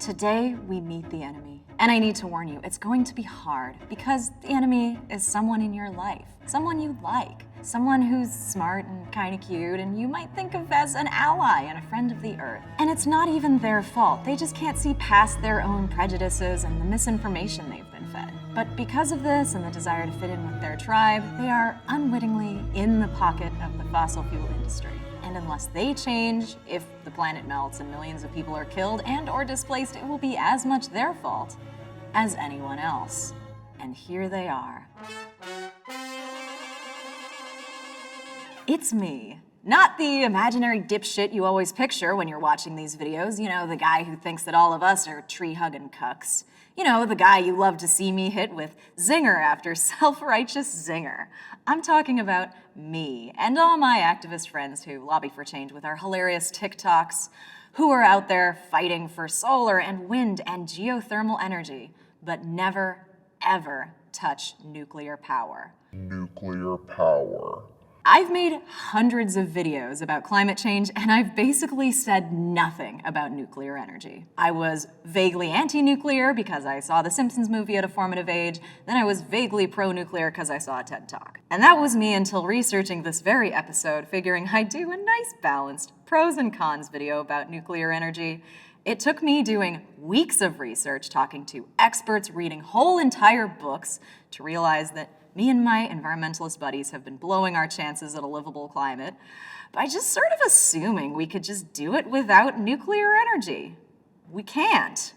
Today, we meet the enemy. And I need to warn you, it's going to be hard because the enemy is someone in your life, someone you like, someone who's smart and kind of cute and you might think of as an ally and a friend of the earth. And it's not even their fault. They just can't see past their own prejudices and the misinformation they've been fed. But because of this and the desire to fit in with their tribe, they are unwittingly in the pocket of the fossil fuel industry. And unless they change, if the planet melts and millions of people are killed and or displaced, it will be as much their fault as anyone else. And here they are. It's me. Not the imaginary dipshit you always picture when you're watching these videos. You know, the guy who thinks that all of us are tree-hugging cucks. You know, the guy you love to see me hit with zinger after self-righteous zinger. I'm talking about me and all my activist friends who lobby for change with our hilarious TikToks, who are out there fighting for solar and wind and geothermal energy, but never, ever touch nuclear power. Nuclear power. I've made hundreds of videos about climate change, and I've basically said nothing about nuclear energy. I was vaguely anti-nuclear because I saw the Simpsons movie at a formative age, then I was vaguely pro-nuclear because I saw a TED Talk. And that was me until researching this very episode, figuring I'd do a nice balanced pros and cons video about nuclear energy. It took me doing weeks of research, talking to experts, reading whole entire books to realize that me and my environmentalist buddies have been blowing our chances at a livable climate by just sort of assuming we could just do it without nuclear energy. We can't.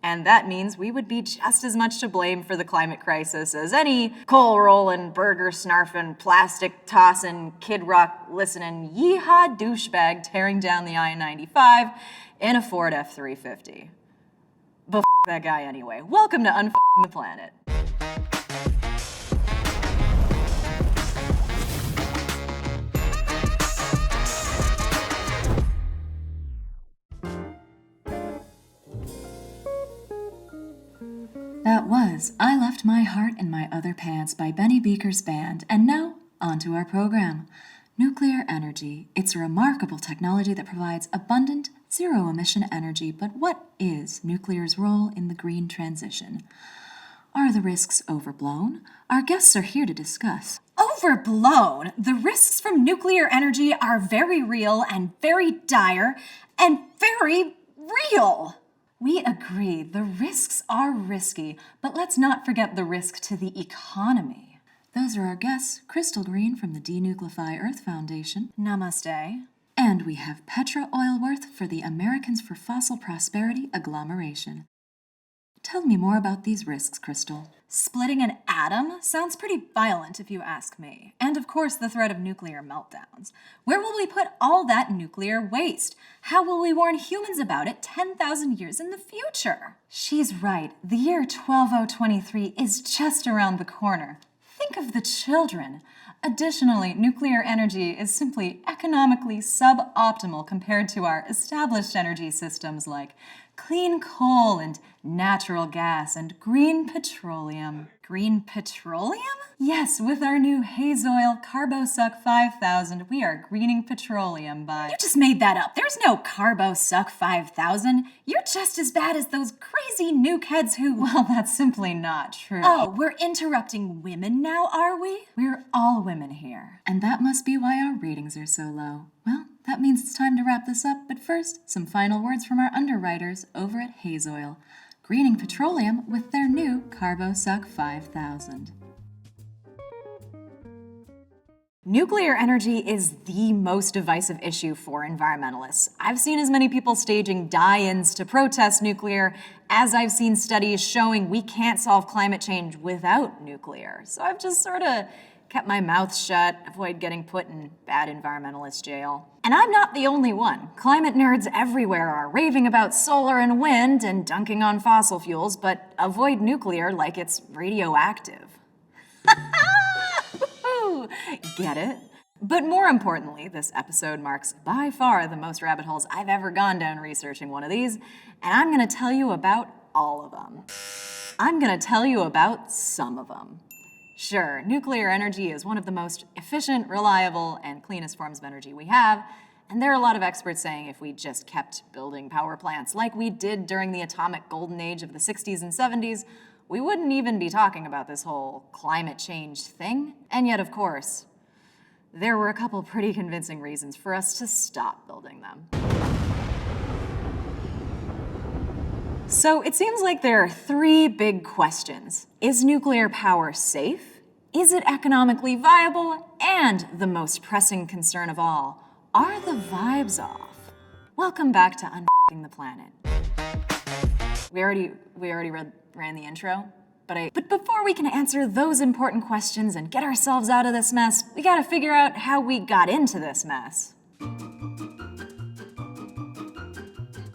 And that means we would be just as much to blame for the climate crisis as any coal rolling, burger snarfing, plastic tossing, Kid Rock listening, yeehaw douchebag tearing down the I-95 in a Ford F-350. But f*** that guy anyway. Welcome to UnF the Planet. That was I Left My Heart in My Other Pants by Benny Beaker's band, and now, on to our program. Nuclear energy. It's a remarkable technology that provides abundant, zero-emission energy, but what is nuclear's role in the green transition? Are the risks overblown? Our guests are here to discuss. Overblown? The risks from nuclear energy are very real and very dire and very real. We agree, the risks are risky, but let's not forget the risk to the economy. Those are our guests, Crystal Green from the Denucleify Earth Foundation. Namaste. And we have Petra Oilworth for the Americans for Fossil Prosperity agglomeration. Tell me more about these risks, Crystal. Splitting an atom sounds pretty violent if you ask me. And of course the threat of nuclear meltdowns. Where will we put all that nuclear waste? How will we warn humans about it 10,000 years in the future? She's right. The year 12023 is just around the corner. Think of the children. Additionally, nuclear energy is simply economically suboptimal compared to our established energy systems like clean coal and natural gas and green petroleum. Green petroleum? Yes, with our new Hazel CarboSuck 5000, we are greening petroleum by... You just made that up. There's no CarboSuck 5000. You're just as bad as those crazy nuke heads who... Well, that's simply not true. Oh, we're interrupting women now, are we? We're all women here. And that must be why our ratings are so low. Well, that means it's time to wrap this up, but first, some final words from our underwriters over at Hazel, greening petroleum with their new CarboSuck 5000. Nuclear energy is the most divisive issue for environmentalists. I've seen as many people staging die-ins to protest nuclear as I've seen studies showing we can't solve climate change without nuclear. So I've just sort of kept my mouth shut, avoid getting put in bad environmentalist jail. And I'm not the only one. Climate nerds everywhere are raving about solar and wind and dunking on fossil fuels, but avoid nuclear like it's radioactive. Get it? But more importantly, this episode marks by far the most rabbit holes I've ever gone down researching one of these, and I'm gonna tell you about all of them. I'm gonna tell you about some of them. Sure, nuclear energy is one of the most efficient, reliable, and cleanest forms of energy we have, And there are a lot of experts saying if we just kept building power plants like we did during the atomic golden age of the 60s and 70s, we wouldn't even be talking about this whole climate change thing. And yet, of course, there were a couple pretty convincing reasons for us to stop building them. So it seems like there are three big questions. Is nuclear power safe? Is it economically viable? And the most pressing concern of all, are the vibes off? Welcome back to Unf***ing the Planet. We already ran the intro, but before we can answer those important questions and get ourselves out of this mess, we gotta figure out how we got into this mess.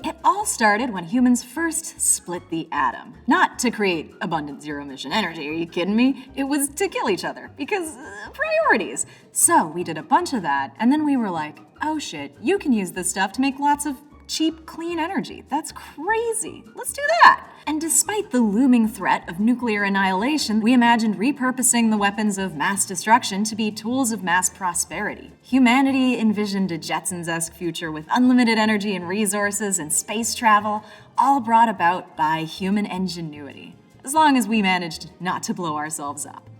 It all started when humans first split the atom. Not to create abundant zero-emission energy, are you kidding me? It was to kill each other, because priorities. So we did a bunch of that, and then we were like, oh shit, you can use this stuff to make lots of cheap, clean energy. That's crazy. Let's do that. And despite the looming threat of nuclear annihilation, we imagined repurposing the weapons of mass destruction to be tools of mass prosperity. Humanity envisioned a Jetsons-esque future with unlimited energy and resources and space travel, all brought about by human ingenuity, as long as we managed not to blow ourselves up.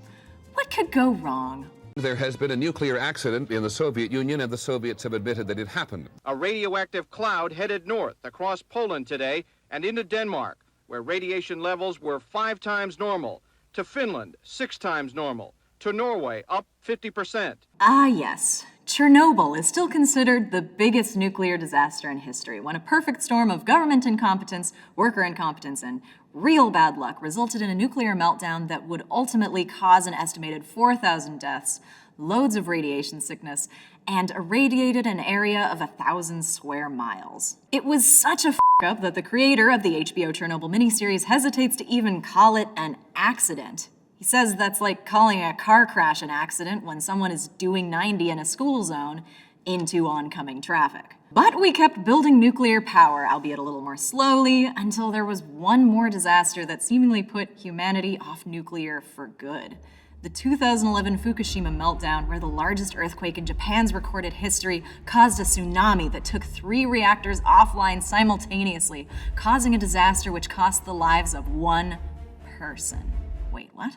What could go wrong? There has been a nuclear accident in the Soviet Union, and the Soviets have admitted that it happened. A radioactive cloud headed north across Poland today and into Denmark, where radiation levels were 5 times normal, to Finland, 6 times normal, to Norway, up 50%. Ah, yes. Chernobyl is still considered the biggest nuclear disaster in history, when a perfect storm of government incompetence, worker incompetence, and real bad luck resulted in a nuclear meltdown that would ultimately cause an estimated 4,000 deaths, loads of radiation sickness, and irradiated an area of 1,000 square miles. It was such a f***up that the creator of the HBO Chernobyl miniseries hesitates to even call it an accident. He says that's like calling a car crash an accident when someone is doing 90 in a school zone into oncoming traffic. But we kept building nuclear power, albeit a little more slowly, until there was one more disaster that seemingly put humanity off nuclear for good. The 2011 Fukushima meltdown, where the largest earthquake in Japan's recorded history caused a tsunami that took 3 reactors offline simultaneously, causing a disaster which cost the lives of 1 person. Wait, what?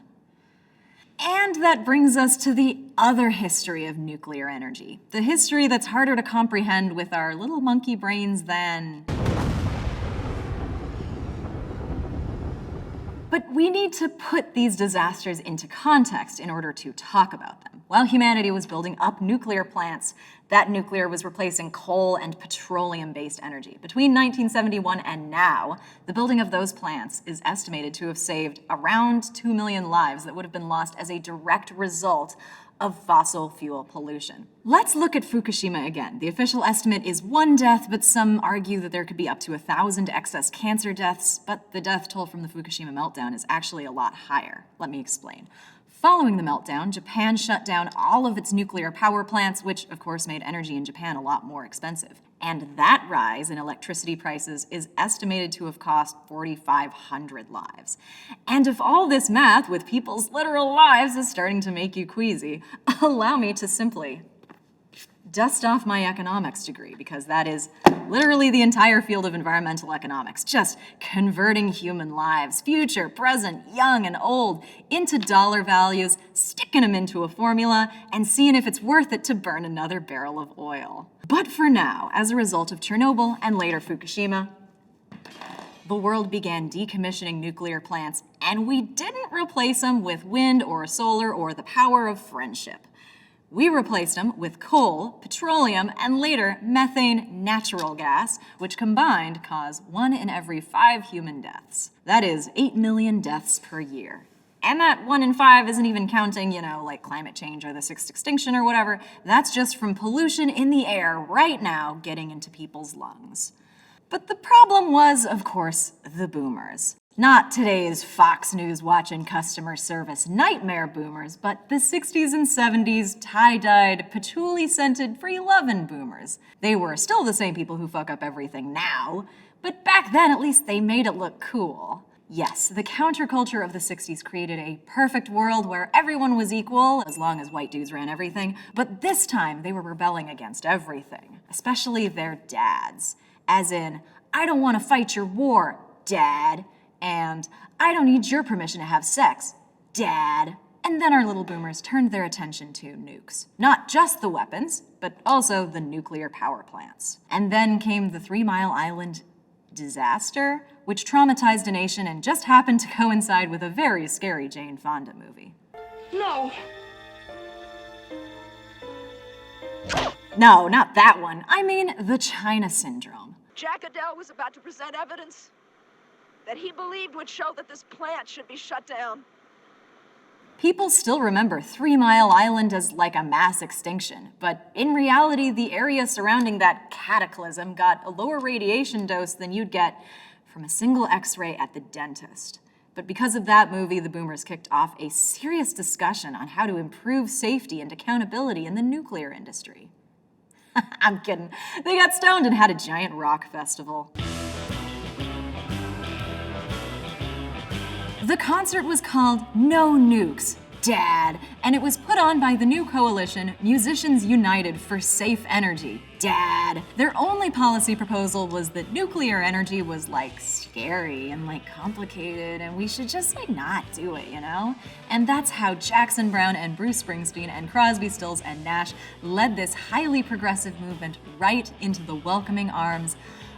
And that brings us to the other history of nuclear energy. The history that's harder to comprehend with our little monkey brains than... But we need to put these disasters into context in order to talk about them. While humanity was building up nuclear plants, that nuclear was replacing coal and petroleum-based energy. Between 1971 and now, the building of those plants is estimated to have saved around 2 million lives that would have been lost as a direct result of fossil fuel pollution. Let's look at Fukushima again. The official estimate is 1 death, but some argue that there could be up to 1,000 excess cancer deaths, but the death toll from the Fukushima meltdown is actually a lot higher. Let me explain. Following the meltdown, Japan shut down all of its nuclear power plants, which of course made energy in Japan a lot more expensive. And that rise in electricity prices is estimated to have cost 4,500 lives. And if all this math with people's literal lives is starting to make you queasy, allow me to simply dust off my economics degree, because that is literally the entire field of environmental economics, just converting human lives, future, present, young and old, into dollar values, sticking them into a formula, and seeing if it's worth it to burn another barrel of oil. But for now, as a result of Chernobyl and later Fukushima, the world began decommissioning nuclear plants, and we didn't replace them with wind or solar or the power of friendship. We replaced them with coal, petroleum, and later methane natural gas, which combined cause 1 in every 5 human deaths. That is 8 million deaths per year. And that 1 in 5 isn't even counting, like climate change or the 6th extinction or whatever. That's just from pollution in the air right now getting into people's lungs. But the problem was, of course, the boomers. Not today's Fox News watching customer service nightmare boomers, but the 60s and 70s tie-dyed, patchouli-scented, free-lovin' boomers. They were still the same people who fuck up everything now, but back then at least they made it look cool. Yes, the counterculture of the 60s created a perfect world where everyone was equal as long as white dudes ran everything, but this time they were rebelling against everything, especially their dads. As in, I don't want to fight your war, Dad, and I don't need your permission to have sex, Dad. And then our little boomers turned their attention to nukes. Not just the weapons, but also the nuclear power plants. And then came the 3 Mile Island disaster, which traumatized a nation and just happened to coincide with a very scary Jane Fonda movie. No! No, not that one. I mean the China Syndrome. Jack Adele was about to present evidence that he believed would show that this plant should be shut down. People still remember 3 Mile Island as like a mass extinction, but in reality, the area surrounding that cataclysm got a lower radiation dose than you'd get from a single X-ray at the dentist. But because of that movie, the boomers kicked off a serious discussion on how to improve safety and accountability in the nuclear industry. I'm kidding. They got stoned and had a giant rock festival. The concert was called No Nukes, Dad, and it was put on by the new coalition, Musicians United for Safe Energy, Dad. Their only policy proposal was that nuclear energy was scary and complicated and we should just not do it, you know? And that's how Jackson Browne and Bruce Springsteen and Crosby, Stills and Nash led this highly progressive movement right into the welcoming arms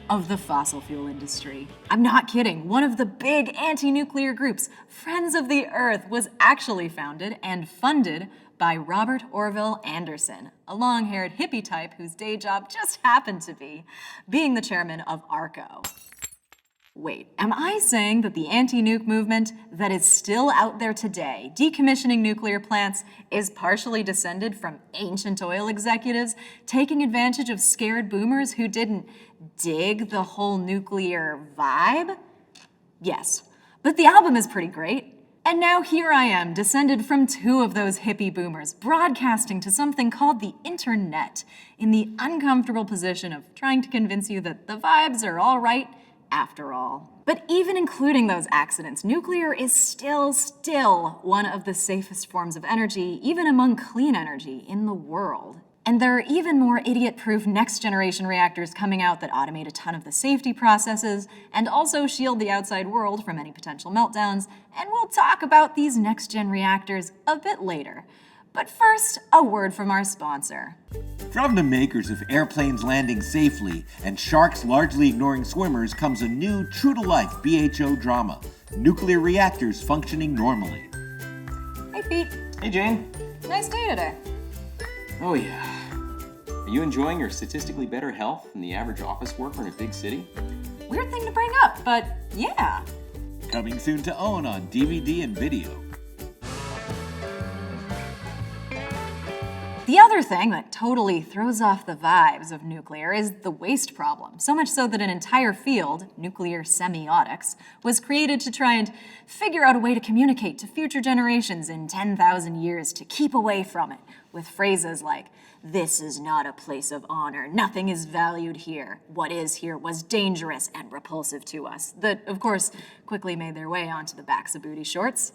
of the fossil fuel industry. I'm not kidding. One of the big anti-nuclear groups, Friends of the Earth, was actually founded and funded by Robert Orville Anderson, a long-haired hippie type whose day job just happened to be being the chairman of ARCO. Wait, am I saying that the anti-nuke movement that is still out there today, decommissioning nuclear plants, is partially descended from ancient oil executives taking advantage of scared boomers who didn't dig the whole nuclear vibe? Yes, but the album is pretty great. And now here I am, descended from 2 of those hippie boomers, broadcasting to something called the internet, in the uncomfortable position of trying to convince you that the vibes are all right after all. But even including those accidents, nuclear is still one of the safest forms of energy, even among clean energy, in the world. And there are even more idiot-proof next-generation reactors coming out that automate a ton of the safety processes and also shield the outside world from any potential meltdowns, and we'll talk about these next-gen reactors a bit later. But first, a word from our sponsor. From the makers of airplanes landing safely and sharks largely ignoring swimmers comes a new, true-to-life BHO drama, Nuclear Reactors Functioning Normally. Hey, Pete. Hey, Jane. Nice day today. Oh, yeah. Are you enjoying your statistically better health than the average office worker in a big city? Weird thing to bring up, but yeah. Coming soon to own on DVD and video. The other thing that totally throws off the vibes of nuclear is the waste problem, so much so that an entire field, nuclear semiotics, was created to try and figure out a way to communicate to future generations in 10,000 years to keep away from it, with phrases like, "This is not a place of honor, nothing is valued here, what is here was dangerous and repulsive to us," that, of course, quickly made their way onto the backs of booty shorts.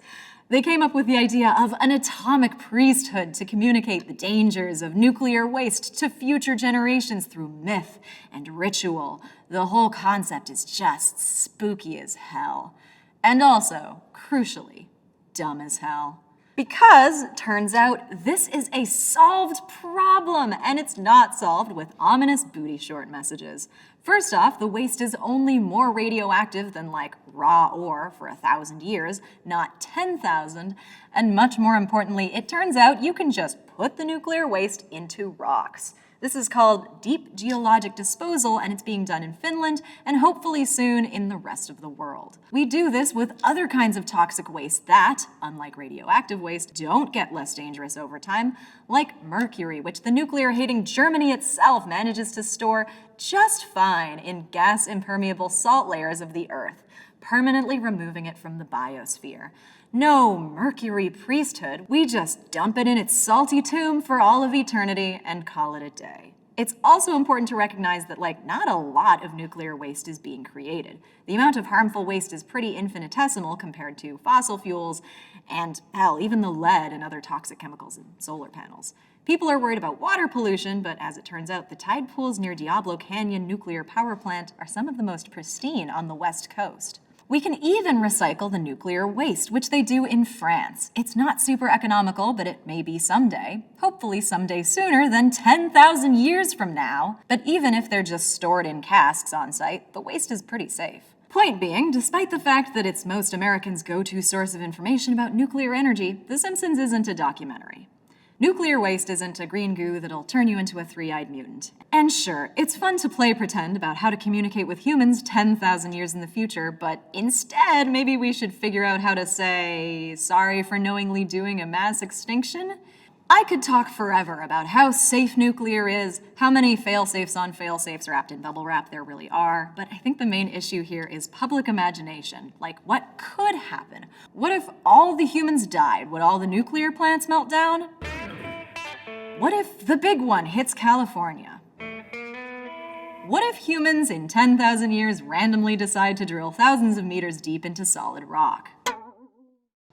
They came up with the idea of an atomic priesthood to communicate the dangers of nuclear waste to future generations through myth and ritual. The whole concept is just spooky as hell. And also, crucially, dumb as hell. Because, turns out, this is a solved problem, and it's not solved with ominous booty short messages. First off, the waste is only more radioactive than raw ore for 1,000 years, not 10,000, and much more importantly, it turns out you can just put the nuclear waste into rocks. This is called deep geologic disposal, and it's being done in Finland and hopefully soon in the rest of the world. We do this with other kinds of toxic waste that, unlike radioactive waste, don't get less dangerous over time, like mercury, which the nuclear-hating Germany itself manages to store just fine in gas-impermeable salt layers of the Earth, permanently removing it from the biosphere. No mercury priesthood, we just dump it in its salty tomb for all of eternity and call it a day. It's also important to recognize that, not a lot of nuclear waste is being created. The amount of harmful waste is pretty infinitesimal compared to fossil fuels and, hell, even the lead and other toxic chemicals in solar panels. People are worried about water pollution, but as it turns out, the tide pools near Diablo Canyon Nuclear Power Plant are some of the most pristine on the West Coast. We can even recycle the nuclear waste, which they do in France. It's not super economical, but it may be someday. Hopefully someday sooner than 10,000 years from now. But even if they're just stored in casks on site, the waste is pretty safe. Point being, despite the fact that it's most Americans' go-to source of information about nuclear energy, The Simpsons isn't a documentary. Nuclear waste isn't a green goo that'll turn you into a three-eyed mutant. And sure, it's fun to play pretend about how to communicate with humans 10,000 years in the future, but instead, maybe we should figure out how to say, sorry for knowingly doing a mass extinction? I could talk forever about how safe nuclear is, how many fail-safes on fail-safes wrapped in bubble wrap there really are, but I think the main issue here is public imagination. Like, what could happen? What if all the humans died? Would all the nuclear plants melt down? What if the big one hits California? What if humans in 10,000 years randomly decide to drill thousands of meters deep into solid rock?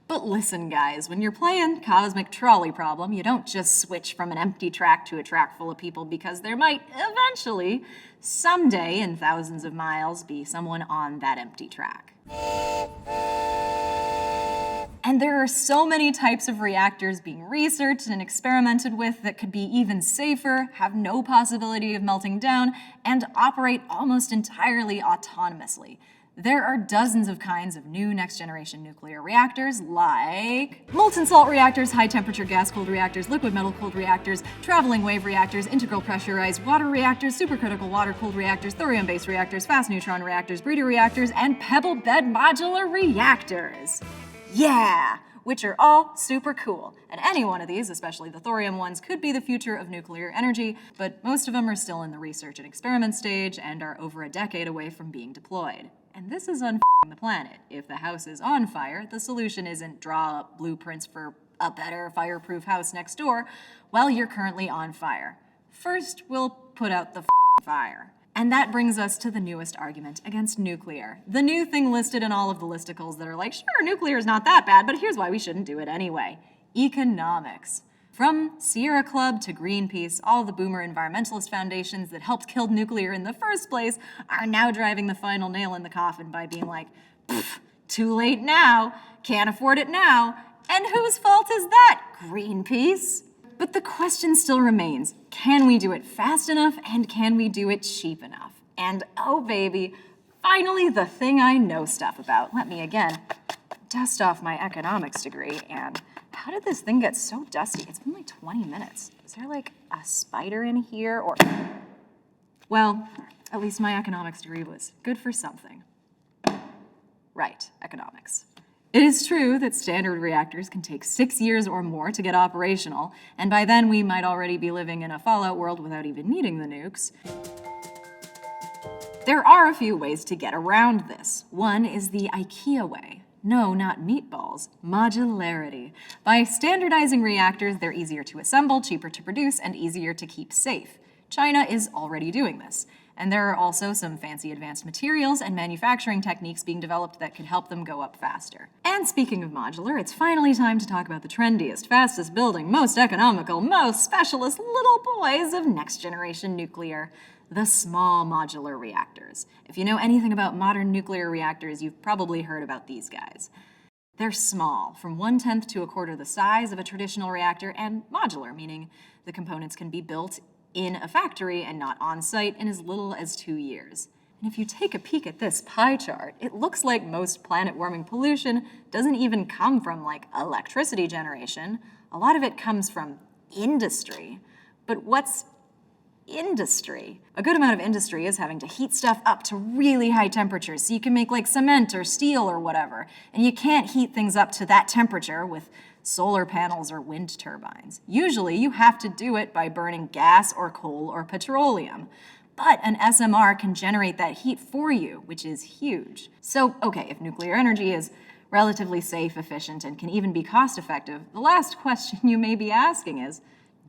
But listen, guys, when you're playing Cosmic Trolley Problem, you don't just switch from an empty track to a track full of people because there might eventually, someday in thousands of miles, be someone on that empty track. And there are so many types of reactors being researched and experimented with that could be even safer, have no possibility of melting down, and operate almost entirely autonomously. There are dozens of kinds of new next-generation nuclear reactors, like molten salt reactors, high-temperature gas-cooled reactors, liquid metal-cooled reactors, traveling wave reactors, integral pressurized water reactors, supercritical water-cooled reactors, thorium-based reactors, fast neutron reactors, breeder reactors, and pebble bed modular reactors. Yeah! Which are all super cool. And any one of these, especially the thorium ones, could be the future of nuclear energy, but most of them are still in the research and experiment stage and are over a decade away from being deployed. And this is the planet. If the house is on fire, the solution isn't draw up blueprints for a better fireproof house next door while you're currently on fire. First, we'll put out the fire. And that brings us to the newest argument against nuclear. The new thing listed in all of the listicles that are like, sure, nuclear is not that bad, but here's why we shouldn't do it anyway. Economics. From Sierra Club to Greenpeace, all the boomer environmentalist foundations that helped kill nuclear in the first place are now driving the final nail in the coffin by being like, too late now, can't afford it now, and whose fault is that, Greenpeace? But the question still remains, can we do it fast enough and can we do it cheap enough? And oh baby, finally the thing I know stuff about. Let me again dust off my economics degree and how did this thing get so dusty? It's been like 20 minutes. Is there like a spider in here or... Well, at least my economics degree was good for something. Right, economics. It is true that standard reactors can take 6 years or more to get operational, and by then we might already be living in a Fallout world without even needing the nukes. There are a few ways to get around this. One is the IKEA way. No, not meatballs, modularity. By standardizing reactors, they're easier to assemble, cheaper to produce, and easier to keep safe. China is already doing this. And there are also some fancy advanced materials and manufacturing techniques being developed that could help them go up faster. And speaking of modular, it's finally time to talk about the trendiest, fastest building, most economical, most specialist little boys of next-generation nuclear. The small modular reactors. If you know anything about modern nuclear reactors, you've probably heard about these guys. They're small, from 1/10 to 1/4 the size of a traditional reactor, and modular, meaning the components can be built in a factory and not on site in as little as 2 years. And if you take a peek at this pie chart, it looks like most planet-warming pollution doesn't even come from like electricity generation. A lot of it comes from industry. But what's industry? A good amount of industry is having to heat stuff up to really high temperatures so you can make like cement or steel or whatever. And you can't heat things up to that temperature with solar panels or wind turbines. Usually you have to do it by burning gas or coal or petroleum. But an SMR can generate that heat for you, which is huge. So, okay, if nuclear energy is relatively safe, efficient, and can even be cost effective, the last question you may be asking is,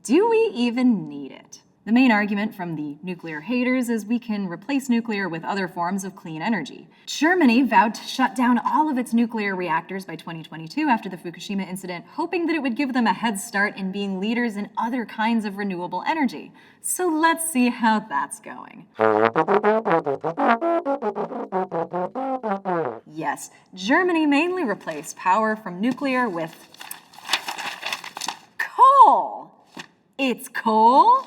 do we even need it? The main argument from the nuclear haters is we can replace nuclear with other forms of clean energy. Germany vowed to shut down all of its nuclear reactors by 2022 after the Fukushima incident, hoping that it would give them a head start in being leaders in other kinds of renewable energy. So let's see how that's going. Yes, Germany mainly replaced power from nuclear with coal. It's coal?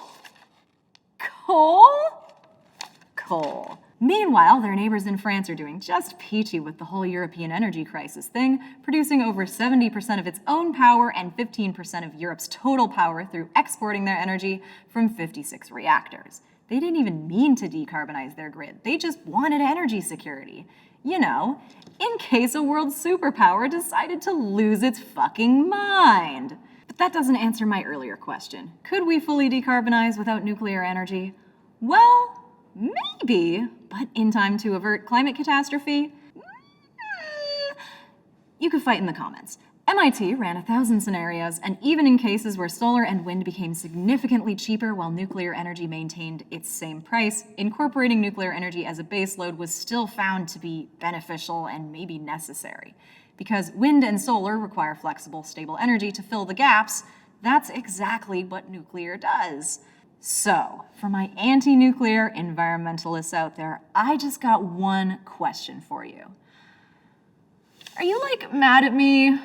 Coal. Meanwhile, their neighbors in France are doing just peachy with the whole European energy crisis thing, producing over 70% of its own power and 15% of Europe's total power through exporting their energy from 56 reactors. They didn't even mean to decarbonize their grid. They just wanted energy security. You know, in case a world superpower decided to lose its fucking mind. But that doesn't answer my earlier question. Could we fully decarbonize without nuclear energy? Well, maybe, but in time to avert climate catastrophe? You could fight in the comments. MIT ran 1,000 scenarios, and even in cases where solar and wind became significantly cheaper while nuclear energy maintained its same price, incorporating nuclear energy as a baseload was still found to be beneficial and maybe necessary. Because wind and solar require flexible, stable energy to fill the gaps, that's exactly what nuclear does. So, for my anti-nuclear environmentalists out there, I just got one question for you. Are you, mad at me?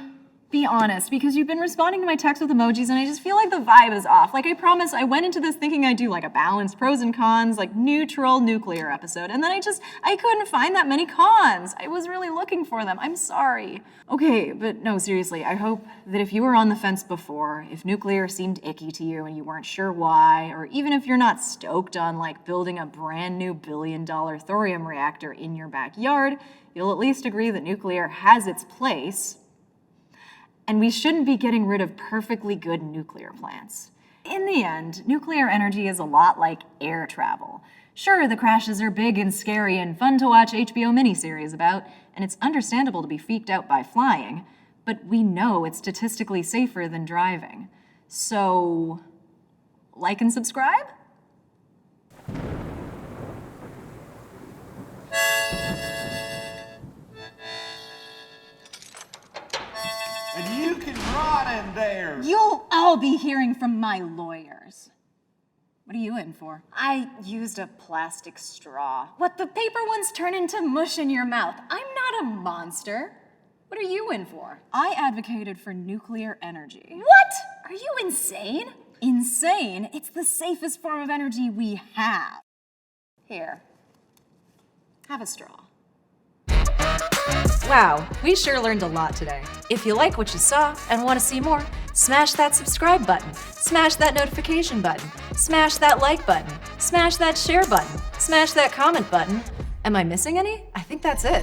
Be honest, because you've been responding to my text with emojis and I just feel like the vibe is off. I promise, I went into this thinking I'd do a balanced pros and cons, neutral nuclear episode, and then I couldn't find that many cons. I was really looking for them. I'm sorry. Okay, but no, seriously, I hope that if you were on the fence before, if nuclear seemed icky to you and you weren't sure why, or even if you're not stoked on building a brand new billion-dollar thorium reactor in your backyard, you'll at least agree that nuclear has its place. And we shouldn't be getting rid of perfectly good nuclear plants. In the end, nuclear energy is a lot like air travel. Sure, the crashes are big and scary and fun to watch HBO miniseries about, and it's understandable to be freaked out by flying, but we know it's statistically safer than driving. So, like and subscribe? And you can rot in there. You'll all be hearing from my lawyers. What are you in for? I used a plastic straw. What, the paper ones turn into mush in your mouth? I'm not a monster. What are you in for? I advocated for nuclear energy. What? Are you insane? Insane? It's the safest form of energy we have. Here, have a straw. Wow, we sure learned a lot today. If you like what you saw and want to see more, smash that subscribe button, smash that notification button, smash that like button, smash that share button, smash that comment button. Am I missing any? I think that's it.